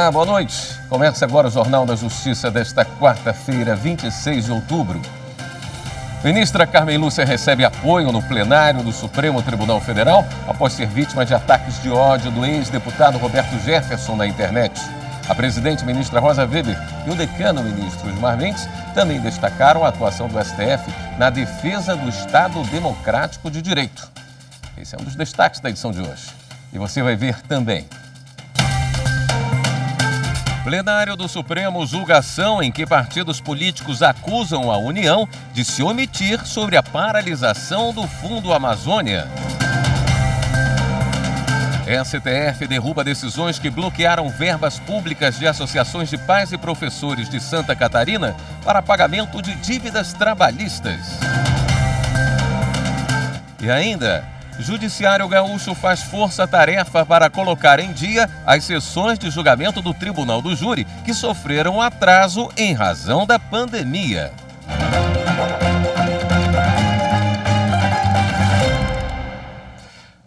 Olá, boa noite. Começa agora o Jornal da Justiça desta quarta-feira, 26 de outubro. Ministra Carmen Lúcia recebe apoio no plenário do Supremo Tribunal Federal após ser vítima de ataques de ódio do ex-deputado Roberto Jefferson na internet. A presidente ministra Rosa Weber e o decano ministro Gilmar Mendes também destacaram a atuação do STF na defesa do Estado Democrático de Direito. Esse é um dos destaques da edição de hoje. E você vai ver também. Plenário do Supremo julga ação em que partidos políticos acusam a União de se omitir sobre a paralisação do Fundo Amazônia. STF derruba decisões que bloquearam verbas públicas de associações de pais e professores de Santa Catarina para pagamento de dívidas trabalhistas. E ainda, Judiciário Gaúcho faz força-tarefa para colocar em dia as sessões de julgamento do Tribunal do Júri que sofreram atraso em razão da pandemia.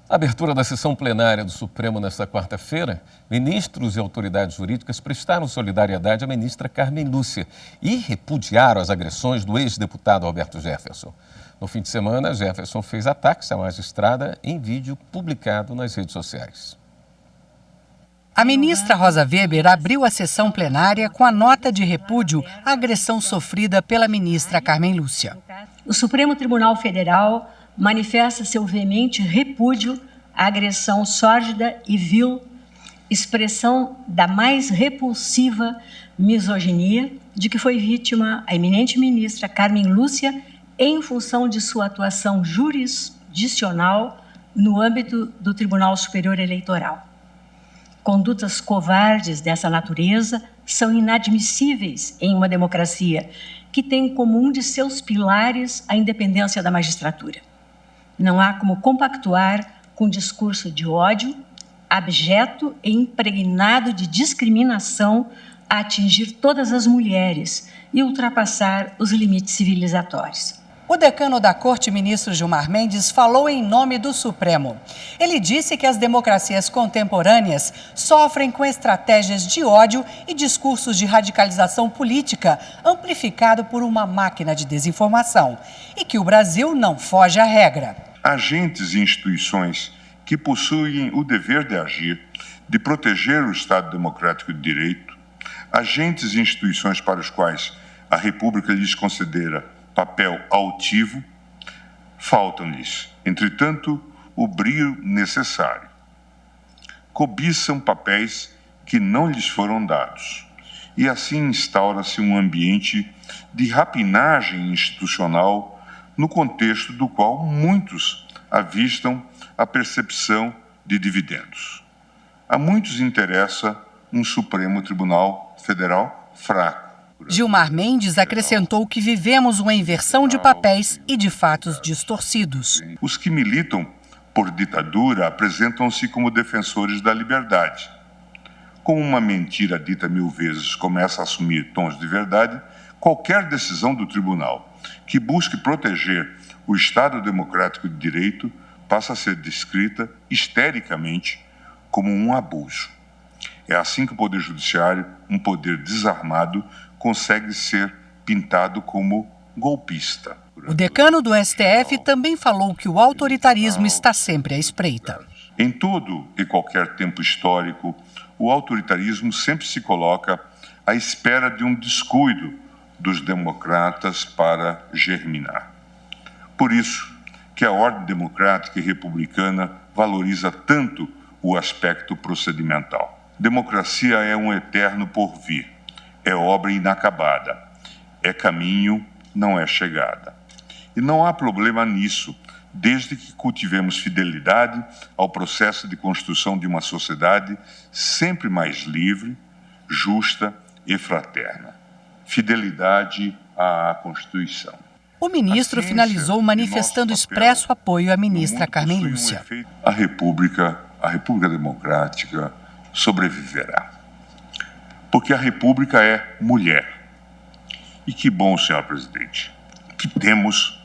A abertura da sessão plenária do Supremo nesta quarta-feira, ministros e autoridades jurídicas prestaram solidariedade à ministra Carmen Lúcia e repudiaram as agressões do ex-deputado Roberto Jefferson. No fim de semana, Jefferson fez ataques à magistrada em vídeo publicado nas redes sociais. A ministra Rosa Weber abriu a sessão plenária com a nota de repúdio à agressão sofrida pela ministra Carmen Lúcia. O Supremo Tribunal Federal manifesta seu veemente repúdio à agressão sórdida e vil, expressão da mais repulsiva misoginia de que foi vítima a eminente ministra Carmen Lúcia em função de sua atuação jurisdicional no âmbito do Tribunal Superior Eleitoral. Condutas covardes dessa natureza são inadmissíveis em uma democracia que tem como um de seus pilares a independência da magistratura. Não há como compactuar com discurso de ódio, abjeto e impregnado de discriminação a atingir todas as mulheres e ultrapassar os limites civilizatórios. O decano da Corte, ministro Gilmar Mendes, falou em nome do Supremo. Ele disse que as democracias contemporâneas sofrem com estratégias de ódio e discursos de radicalização política amplificado por uma máquina de desinformação e que o Brasil não foge à regra. Agentes e instituições que possuem o dever de agir, de proteger o Estado Democrático de Direito, agentes e instituições para os quais a República lhes considera papel altivo, faltam-lhes, entretanto, o brio necessário. Cobiçam papéis que não lhes foram dados, e assim instaura-se um ambiente de rapinagem institucional no contexto do qual muitos avistam a percepção de dividendos. A muitos interessa um Supremo Tribunal Federal fraco. Gilmar Mendes acrescentou que vivemos uma inversão de papéis e de fatos distorcidos. Os que militam por ditadura apresentam-se como defensores da liberdade. Como uma mentira dita 1000 vezes começa a assumir tons de verdade, qualquer decisão do tribunal que busque proteger o Estado Democrático de Direito passa a ser descrita histericamente como um abuso. É assim que o Poder Judiciário, um poder desarmado, consegue ser pintado como golpista. O decano do STF também falou que o autoritarismo está sempre à espreita. Em todo e qualquer tempo histórico, o autoritarismo sempre se coloca à espera de um descuido dos democratas para germinar. Por isso que a ordem democrática e republicana valoriza tanto o aspecto procedimental. Democracia é um eterno porvir. É obra inacabada, é caminho, não é chegada. E não há problema nisso, desde que cultivemos fidelidade ao processo de construção de uma sociedade sempre mais livre, justa e fraterna. Fidelidade à Constituição. O ministro finalizou manifestando expresso apoio à ministra Carmen Lúcia. A República Democrática sobreviverá. Porque a República é mulher. E que bom, senhor presidente, que temos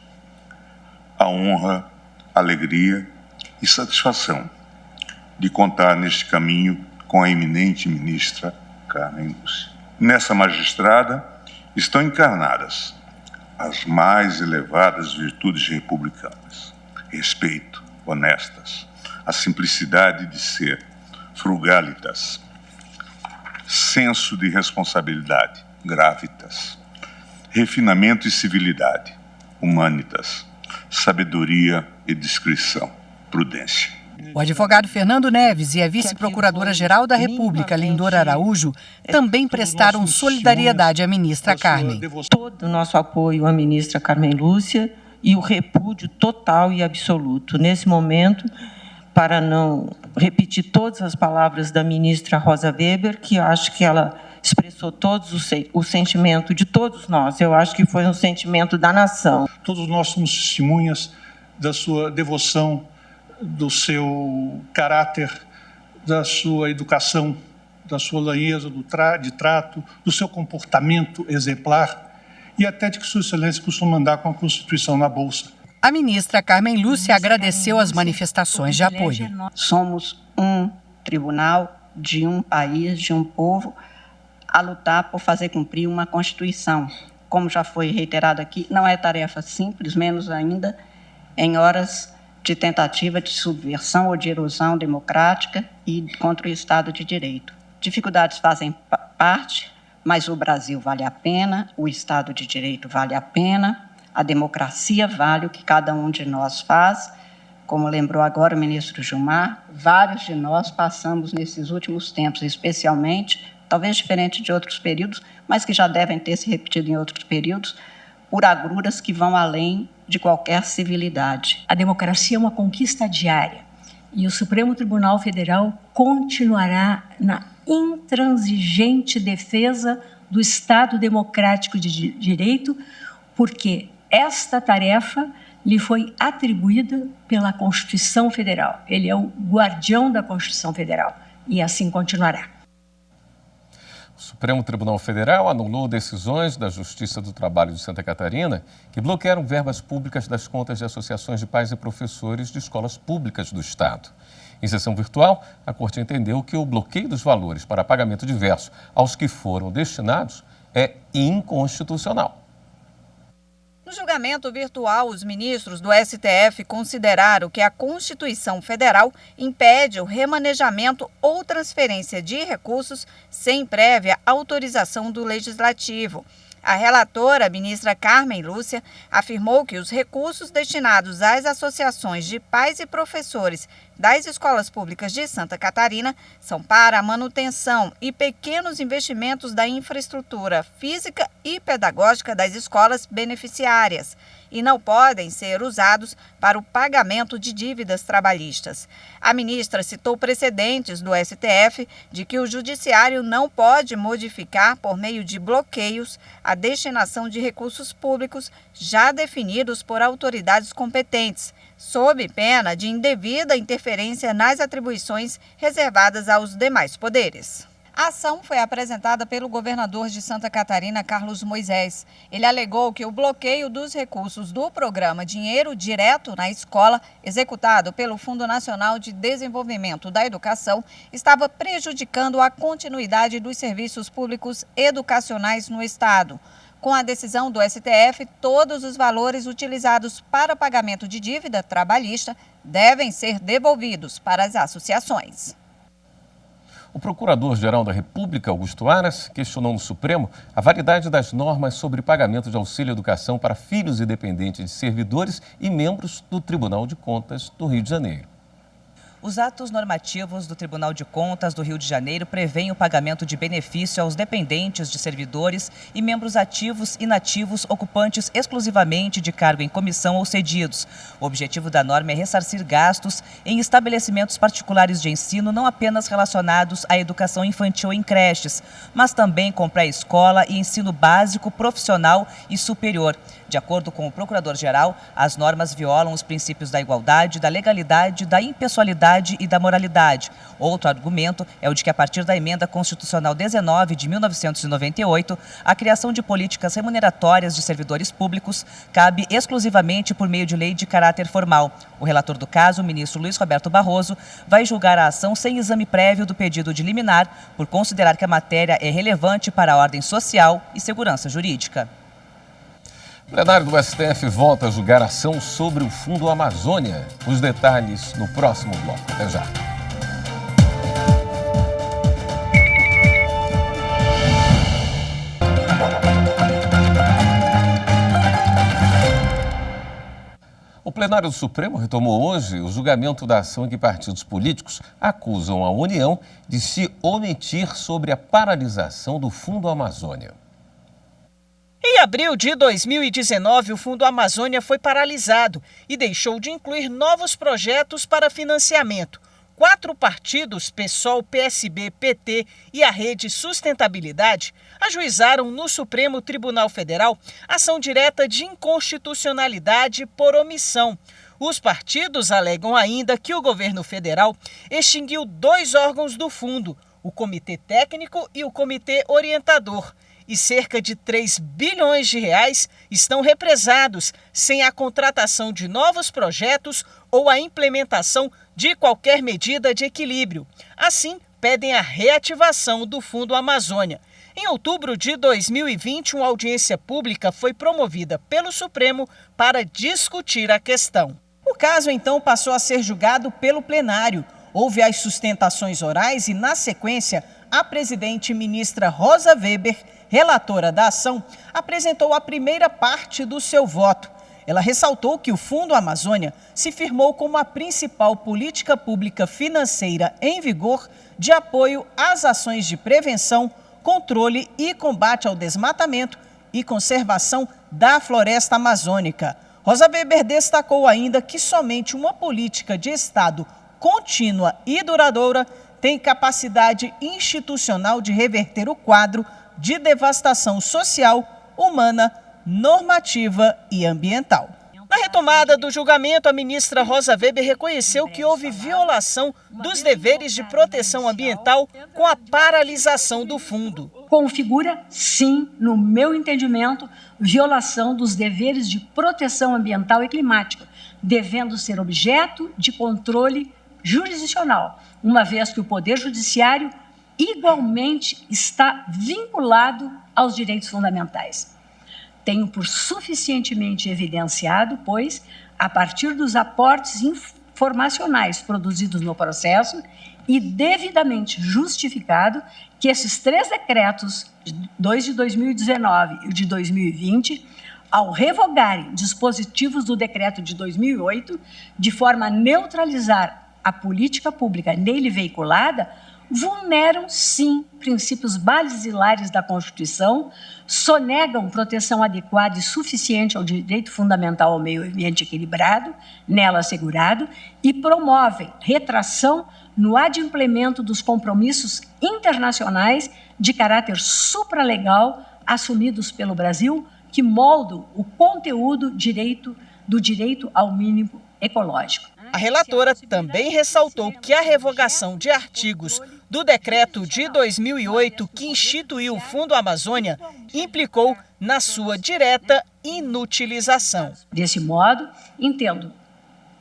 a honra, alegria e satisfação de contar neste caminho com a eminente ministra Carmen Lúcia. Nessa magistrada estão encarnadas as mais elevadas virtudes republicanas: respeito, honestas, a simplicidade de ser, frugalitas, senso de responsabilidade, gravitas, refinamento e civilidade, humanitas, sabedoria e discrição, prudência. O advogado Fernando Neves e a vice-procuradora-geral da República, Lindor Araújo, também prestaram solidariedade à ministra Carmen. Todo o nosso apoio à ministra Carmen Lúcia e o repúdio total e absoluto. Nesse momento, para não repetir todas as palavras da ministra Rosa Weber, que eu acho que ela expressou o sentimento de todos nós. Eu acho que foi um sentimento da nação. Todos nós somos testemunhas da sua devoção, do seu caráter, da sua educação, da sua lanheza de trato, do seu comportamento exemplar e até de que Sua Excelência costuma andar com a Constituição na bolsa. A ministra Carmen Lúcia agradeceu as manifestações de apoio. Somos um tribunal de um país, de um povo, a lutar por fazer cumprir uma Constituição. Como já foi reiterado aqui, não é tarefa simples, menos ainda em horas de tentativa de subversão ou de erosão democrática e contra o Estado de Direito. Dificuldades fazem parte, mas o Brasil vale a pena, o Estado de Direito vale a pena, a democracia vale o que cada um de nós faz. Como lembrou agora o ministro Gilmar, vários de nós passamos nesses últimos tempos, especialmente, talvez diferente de outros períodos, mas que já devem ter se repetido em outros períodos, por agruras que vão além de qualquer civilidade. A democracia é uma conquista diária e o Supremo Tribunal Federal continuará na intransigente defesa do Estado democrático de direito, porque esta tarefa lhe foi atribuída pela Constituição Federal. Ele é o guardião da Constituição Federal e assim continuará. O Supremo Tribunal Federal anulou decisões da Justiça do Trabalho de Santa Catarina que bloquearam verbas públicas das contas de associações de pais e professores de escolas públicas do Estado. Em sessão virtual, a Corte entendeu que o bloqueio dos valores para pagamento diverso aos que foram destinados é inconstitucional. No julgamento virtual, os ministros do STF consideraram que a Constituição Federal impede o remanejamento ou transferência de recursos sem prévia autorização do Legislativo. A relatora, a ministra Carmen Lúcia, afirmou que os recursos destinados às associações de pais e professores das escolas públicas de Santa Catarina são para a manutenção e pequenos investimentos da infraestrutura física e pedagógica das escolas beneficiárias e não podem ser usados para o pagamento de dívidas trabalhistas. A ministra citou precedentes do STF de que o Judiciário não pode modificar, por meio de bloqueios, a destinação de recursos públicos já definidos por autoridades competentes, sob pena de indevida interferência nas atribuições reservadas aos demais poderes. A ação foi apresentada pelo governador de Santa Catarina, Carlos Moisés. Ele alegou que o bloqueio dos recursos do programa Dinheiro Direto na Escola, executado pelo Fundo Nacional de Desenvolvimento da Educação, estava prejudicando a continuidade dos serviços públicos educacionais no Estado. Com a decisão do STF, todos os valores utilizados para pagamento de dívida trabalhista devem ser devolvidos para as associações. O Procurador-Geral da República, Augusto Aras, questionou no Supremo a validade das normas sobre pagamento de auxílio educação para filhos e dependentes de servidores e membros do Tribunal de Contas do Rio de Janeiro. Os atos normativos do Tribunal de Contas do Rio de Janeiro prevêem o pagamento de benefício aos dependentes de servidores e membros ativos e inativos ocupantes exclusivamente de cargo em comissão ou cedidos. O objetivo da norma é ressarcir gastos em estabelecimentos particulares de ensino não apenas relacionados à educação infantil em creches, mas também com pré-escola e ensino básico, profissional e superior. De acordo com o Procurador-Geral, as normas violam os princípios da igualdade, da legalidade, da impessoalidade legalidade e da moralidade. Outro argumento é o de que, a partir da Emenda Constitucional 19 de 1998, a criação de políticas remuneratórias de servidores públicos cabe exclusivamente por meio de lei de caráter formal. O relator do caso, o ministro Luiz Roberto Barroso, vai julgar a ação sem exame prévio do pedido de liminar, por considerar que a matéria é relevante para a ordem social e segurança jurídica. O plenário do STF volta a julgar a ação sobre o Fundo Amazônia. Os detalhes no próximo bloco. Até já. O plenário do Supremo retomou hoje o julgamento da ação em que partidos políticos acusam a União de se omitir sobre a paralisação do Fundo Amazônia. Em abril de 2019, o Fundo Amazônia foi paralisado e deixou de incluir novos projetos para financiamento. 4 partidos, PSOL, PSB, PT e a Rede Sustentabilidade, ajuizaram no Supremo Tribunal Federal ação direta de inconstitucionalidade por omissão. Os partidos alegam ainda que o governo federal extinguiu 2 órgãos do fundo, o Comitê Técnico e o Comitê Orientador. E cerca de 3 bilhões de reais estão represados sem a contratação de novos projetos ou a implementação de qualquer medida de equilíbrio. Assim, pedem a reativação do Fundo Amazônia. Em outubro de 2020, uma audiência pública foi promovida pelo Supremo para discutir a questão. O caso, então, passou a ser julgado pelo plenário. Houve as sustentações orais e, na sequência, a presidente ministra Rosa Weber, relatora da ação, apresentou a primeira parte do seu voto. Ela ressaltou que o Fundo Amazônia se firmou como a principal política pública financeira em vigor de apoio às ações de prevenção, controle e combate ao desmatamento e conservação da floresta amazônica. Rosa Weber destacou ainda que somente uma política de Estado contínua e duradoura tem capacidade institucional de reverter o quadro de devastação social, humana, normativa e ambiental. Na retomada do julgamento, a ministra Rosa Weber reconheceu que houve violação dos deveres de proteção ambiental com a paralisação do fundo. Configura, sim, no meu entendimento, violação dos deveres de proteção ambiental e climática, devendo ser objeto de controle jurisdicional, uma vez que o Poder Judiciário igualmente está vinculado aos direitos fundamentais. Tenho por suficientemente evidenciado, pois, a partir dos aportes informacionais produzidos no processo e devidamente justificado, que esses 3 decretos, 2 de 2019 e o de 2020, ao revogarem dispositivos do decreto de 2008, de forma a neutralizar a política pública nele veiculada, vulneram, sim, princípios basilares da Constituição, sonegam proteção adequada e suficiente ao direito fundamental ao meio ambiente equilibrado, nela assegurado, e promovem retração no adimplemento dos compromissos internacionais de caráter supralegal assumidos pelo Brasil, que moldam o conteúdo do direito ao mínimo ecológico. A relatora também ressaltou que a revogação de artigos do decreto de 2008 que instituiu o Fundo Amazônia implicou na sua direta inutilização. Desse modo, entendo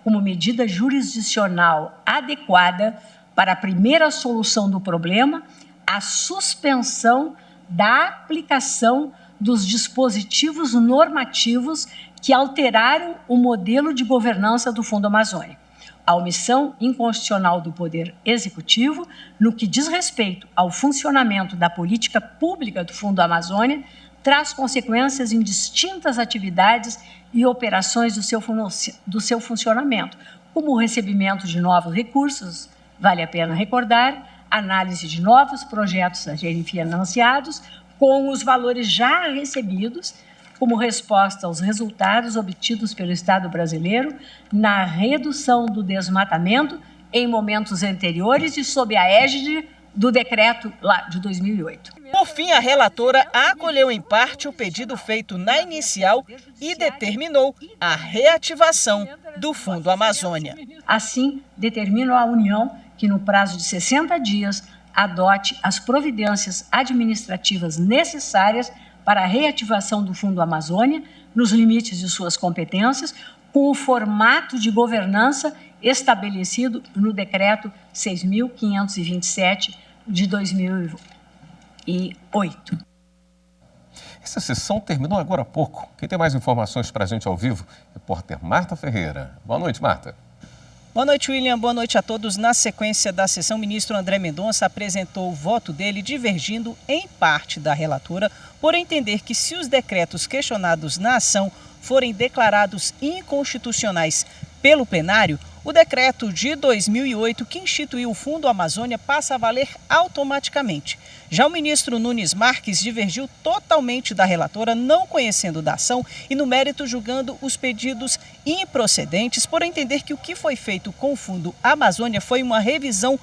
como medida jurisdicional adequada para a primeira solução do problema a suspensão da aplicação dos dispositivos normativos que alteraram o modelo de governança do Fundo Amazônia. A omissão inconstitucional do Poder Executivo, no que diz respeito ao funcionamento da política pública do Fundo Amazônia, traz consequências em distintas atividades e operações do seu funcionamento, como o recebimento de novos recursos, vale a pena recordar, análise de novos projetos a serem financiados, com os valores já recebidos, como resposta aos resultados obtidos pelo Estado brasileiro na redução do desmatamento em momentos anteriores e sob a égide do decreto lá de 2008. Por fim, a relatora acolheu em parte o pedido feito na inicial e determinou a reativação do Fundo Amazônia. Assim, determino à União que, no prazo de 60 dias, adote as providências administrativas necessárias para a reativação do Fundo Amazônia, nos limites de suas competências, com o formato de governança estabelecido no Decreto 6.527 de 2008. Essa sessão terminou agora há pouco. Quem tem mais informações para a gente ao vivo? Repórter Marta Ferreira. Boa noite, Marta. Boa noite, William. Boa noite a todos. Na sequência da sessão, o ministro André Mendonça apresentou o voto dele divergindo em parte da relatora por entender que se os decretos questionados na ação forem declarados inconstitucionais pelo plenário, o decreto de 2008 que instituiu o Fundo Amazônia passa a valer automaticamente. Já o ministro Nunes Marques divergiu totalmente da relatora, não conhecendo da ação e no mérito julgando os pedidos improcedentes por entender que o que foi feito com o Fundo Amazônia foi uma revisão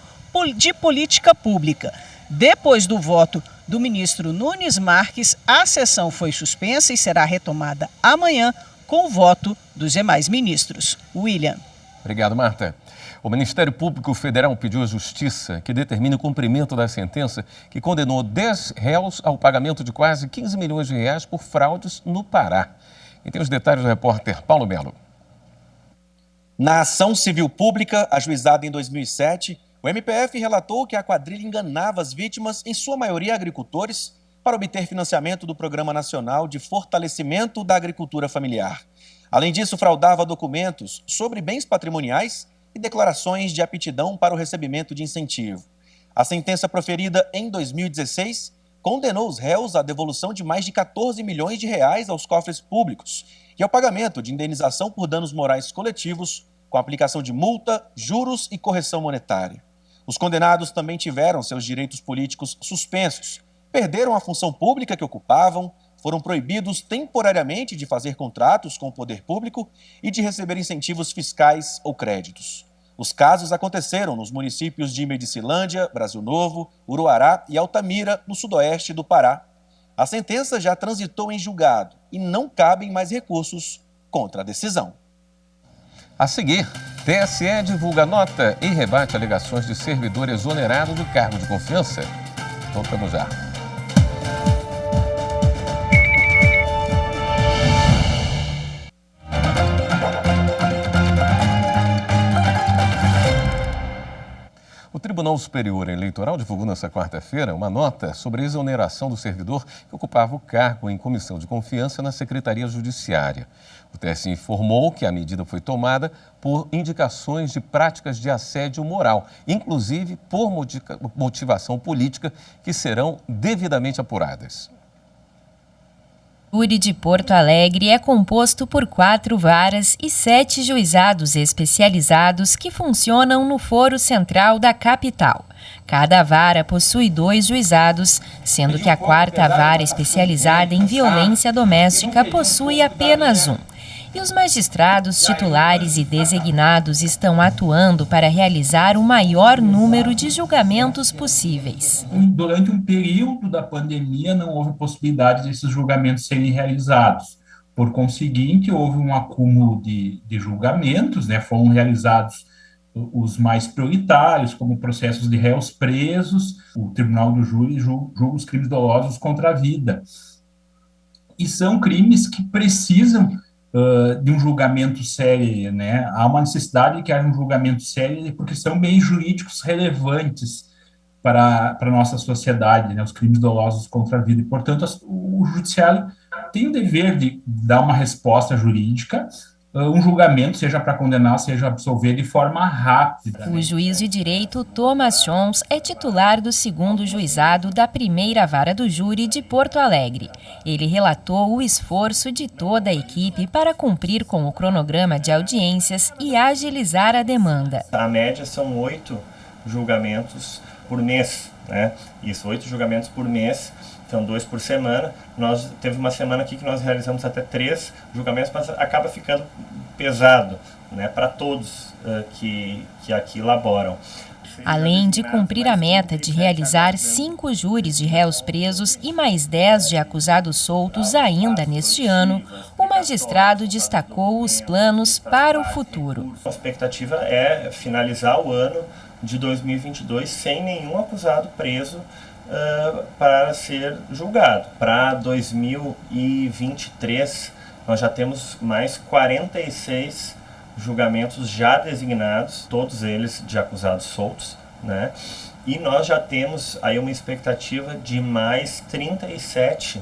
de política pública. Depois do voto do ministro Nunes Marques, a sessão foi suspensa e será retomada amanhã com o voto dos demais ministros. William. Obrigado, Marta. O Ministério Público Federal pediu à Justiça que determine o cumprimento da sentença que condenou 10 réus ao pagamento de quase 15 milhões de reais por fraudes no Pará. E tem os detalhes do repórter Paulo Melo. Na ação civil pública, ajuizada em 2007, o MPF relatou que a quadrilha enganava as vítimas, em sua maioria agricultores, para obter financiamento do Programa Nacional de Fortalecimento da Agricultura Familiar. Além disso, fraudava documentos sobre bens patrimoniais e declarações de aptidão para o recebimento de incentivo. A sentença proferida em 2016 condenou os réus à devolução de mais de 14 milhões de reais aos cofres públicos e ao pagamento de indenização por danos morais coletivos, com aplicação de multa, juros e correção monetária. Os condenados também tiveram seus direitos políticos suspensos, perderam a função pública que ocupavam, foram proibidos temporariamente de fazer contratos com o poder público e de receber incentivos fiscais ou créditos. Os casos aconteceram nos municípios de Medicilândia, Brasil Novo, Uruará e Altamira, no sudoeste do Pará. A sentença já transitou em julgado e não cabem mais recursos contra a decisão. A seguir, TSE divulga nota e rebate alegações de servidor exonerado do cargo de confiança. Voltamos já. O Tribunal Superior Eleitoral divulgou nesta quarta-feira uma nota sobre a exoneração do servidor que ocupava o cargo em comissão de confiança na Secretaria Judiciária. O TSE informou que a medida foi tomada por indicações de práticas de assédio moral, inclusive por motivação política, que serão devidamente apuradas. O júri de Porto Alegre é composto por 4 varas e 7 juizados especializados que funcionam no foro central da capital. Cada vara possui 2 juizados, sendo que a 4ª vara especializada em violência doméstica possui apenas 1. E os magistrados titulares e designados estão atuando para realizar o maior número de julgamentos possíveis. Durante um período da pandemia, não houve possibilidade desses julgamentos serem realizados. Por conseguinte, houve um acúmulo de julgamentos, foram realizados os mais prioritários, como processos de réus presos. O Tribunal do Júri julga os crimes dolosos contra a vida. E são crimes que precisam de um julgamento sério, Há uma necessidade de que haja um julgamento sério porque são bens jurídicos relevantes para a nossa sociedade, Os crimes dolosos contra a vida. E, portanto, o judiciário tem o dever de dar uma resposta jurídica, um julgamento, seja para condenar, seja absolver, de forma rápida. O juiz de direito Thomas Chons é titular do 2º juizado da 1ª vara do júri de Porto Alegre. Ele relatou o esforço de toda a equipe para cumprir com o cronograma de audiências e agilizar a demanda. A média são 8 julgamentos por mês, Isso, 8 julgamentos por mês. São 2 por semana. Teve uma semana aqui que nós realizamos até 3 julgamentos, mas acaba ficando pesado, para todos que aqui laboram. além de cumprir a meta de realizar 5 júris de réus presos e mais 10 de acusados soltos ainda neste ano, o magistrado destacou os planos para o futuro. A expectativa é finalizar o ano de 2022 sem nenhum acusado preso para ser julgado. Para 2023, nós já temos mais 46 julgamentos já designados, todos eles de acusados soltos, né? E nós já temos aí uma expectativa de mais 37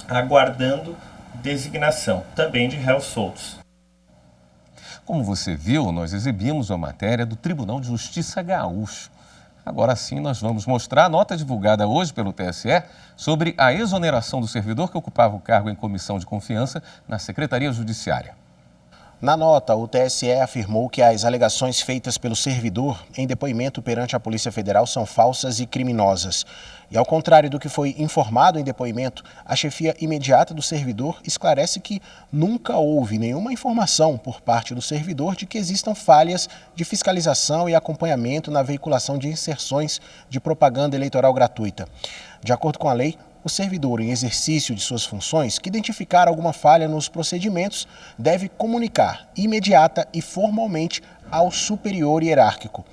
aguardando designação, também de réus soltos. Como você viu, nós exibimos uma matéria do Tribunal de Justiça Gaúcho. Agora sim, nós vamos mostrar a nota divulgada hoje pelo TSE sobre a exoneração do servidor que ocupava o cargo em comissão de confiança na Secretaria Judiciária. Na nota, o TSE afirmou que as alegações feitas pelo servidor em depoimento perante a Polícia Federal são falsas e criminosas. E ao contrário do que foi informado em depoimento, a chefia imediata do servidor esclarece que nunca houve nenhuma informação por parte do servidor de que existam falhas de fiscalização e acompanhamento na veiculação de inserções de propaganda eleitoral gratuita. De acordo com a lei, o servidor, em exercício de suas funções, que identificar alguma falha nos procedimentos, deve comunicar imediata e formalmente ao superior hierárquico.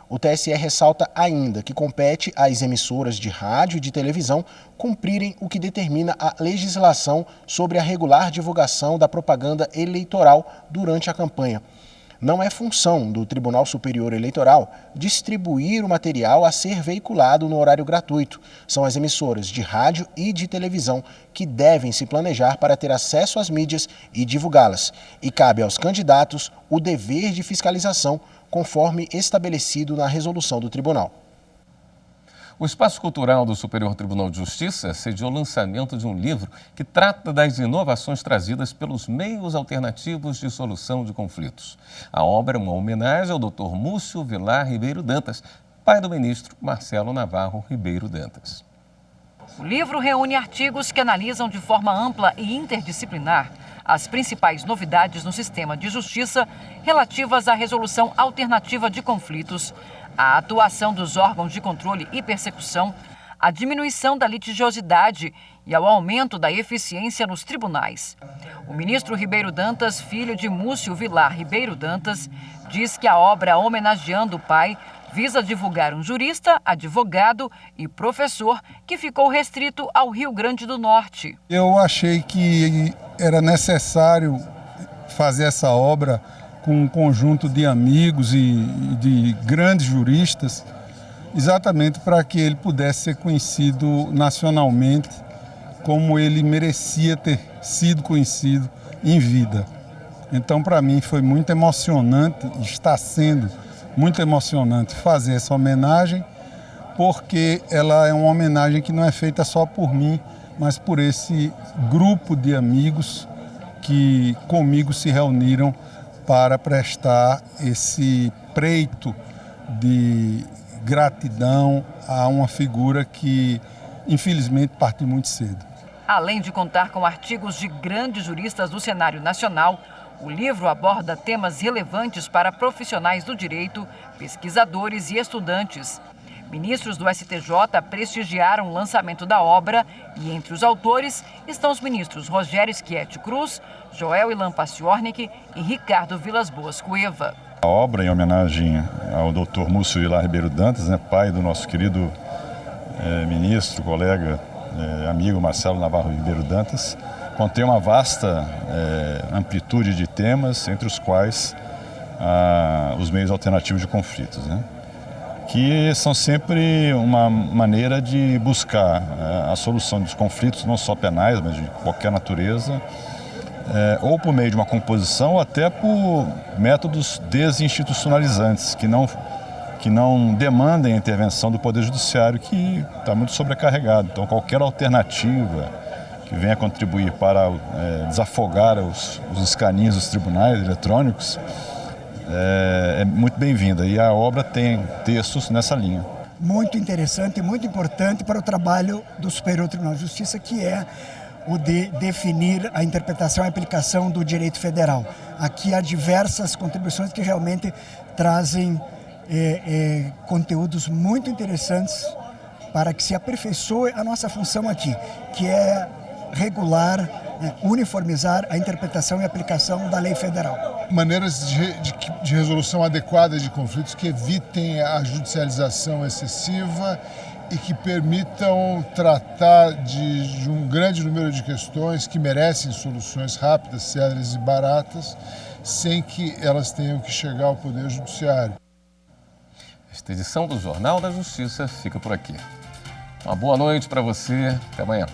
O TSE ressalta ainda que compete às emissoras de rádio e de televisão cumprirem o que determina a legislação sobre a regular divulgação da propaganda eleitoral durante a campanha. Não é função do Tribunal Superior Eleitoral distribuir o material a ser veiculado no horário gratuito. São as emissoras de rádio e de televisão que devem se planejar para ter acesso às mídias e divulgá-las. E cabe aos candidatos o dever de fiscalização, conforme estabelecido na resolução do tribunal. O Espaço Cultural do Superior Tribunal de Justiça sediou o lançamento de um livro que trata das inovações trazidas pelos meios alternativos de solução de conflitos. A obra é uma homenagem ao Dr. Múcio Vilar Ribeiro Dantas, pai do ministro Marcelo Navarro Ribeiro Dantas. O livro reúne artigos que analisam de forma ampla e interdisciplinar as principais novidades no sistema de justiça relativas à resolução alternativa de conflitos, a atuação dos órgãos de controle e persecução, a diminuição da litigiosidade e ao aumento da eficiência nos tribunais. O ministro Ribeiro Dantas, filho de Múcio Vilar Ribeiro Dantas, diz que a obra homenageando o pai visa divulgar um jurista, advogado e professor que ficou restrito ao Rio Grande do Norte. Eu achei que era necessário fazer essa obra com um conjunto de amigos e de grandes juristas, exatamente para que ele pudesse ser conhecido nacionalmente como ele merecia ter sido conhecido em vida. Então, para mim, foi muito emocionante, está sendo muito emocionante fazer essa homenagem, porque ela é uma homenagem que não é feita só por mim, mas por esse grupo de amigos que comigo se reuniram para prestar esse preito de gratidão a uma figura que, infelizmente, partiu muito cedo. Além de contar com artigos de grandes juristas do cenário nacional, o livro aborda temas relevantes para profissionais do direito, pesquisadores e estudantes. Ministros do STJ prestigiaram o lançamento da obra e entre os autores estão os ministros Rogério Schietti Cruz, Joel Ilan Paciornik e Ricardo Vilas Boas Cueva. A obra em homenagem ao Dr. Múcio Vilar Ribeiro Dantas, pai do nosso querido ministro, colega, amigo Marcelo Navarro Ribeiro Dantas, contém uma vasta amplitude de temas, entre os quais os meios alternativos de conflitos, que são sempre uma maneira de buscar a solução dos conflitos, não só penais, mas de qualquer natureza, ou por meio de uma composição, ou até por métodos desinstitucionalizantes, que não demandem a intervenção do Poder Judiciário, que está muito sobrecarregado. Então, qualquer alternativa que venha contribuir para desafogar os escaninhos dos tribunais eletrônicos é muito bem-vinda. E a obra tem textos nessa linha. Muito interessante e muito importante para o trabalho do Superior Tribunal de Justiça, que é o de definir a interpretação e aplicação do direito federal. Aqui há diversas contribuições que realmente trazem conteúdos muito interessantes para que se aperfeiçoe a nossa função aqui, que é regular, uniformizar a interpretação e aplicação da lei federal. Maneiras de resolução adequada de conflitos que evitem a judicialização excessiva e que permitam tratar de um grande número de questões que merecem soluções rápidas, céleres e baratas, sem que elas tenham que chegar ao Poder Judiciário. Esta edição do Jornal da Justiça fica por aqui. Uma boa noite para você. Até amanhã.